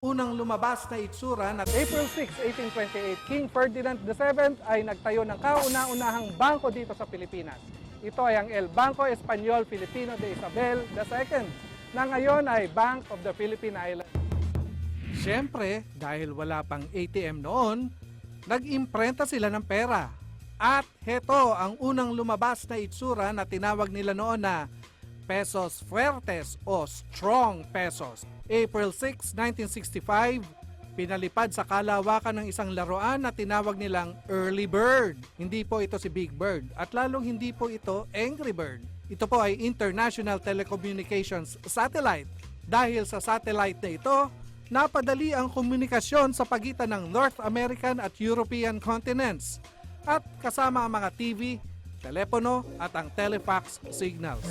Unang lumabas na itsura na April 6, 1828, King Ferdinand VII ay nagtayo ng kauna-unahang bangko dito sa Pilipinas. Ito ay ang El Banco Espanyol Filipino de Isabel II na ngayon ay Bank of the Philippine Islands. Siyempre, dahil wala pang ATM noon, nag-imprenta sila ng pera. At heto ang unang lumabas na itsura na tinawag nila noon na Pesos Fuertes o Strong Pesos. April 6, 1965, pinalipad sa kalawakan ng isang laruan na tinawag nilang Early Bird. Hindi po ito si Big Bird at lalong hindi po ito Angry Bird. Ito po ay International Telecommunications Satellite. Dahil sa satellite na ito, napadali ang komunikasyon sa pagitan ng North American at European continents at kasama ang mga TV, telepono at ang telefax signals.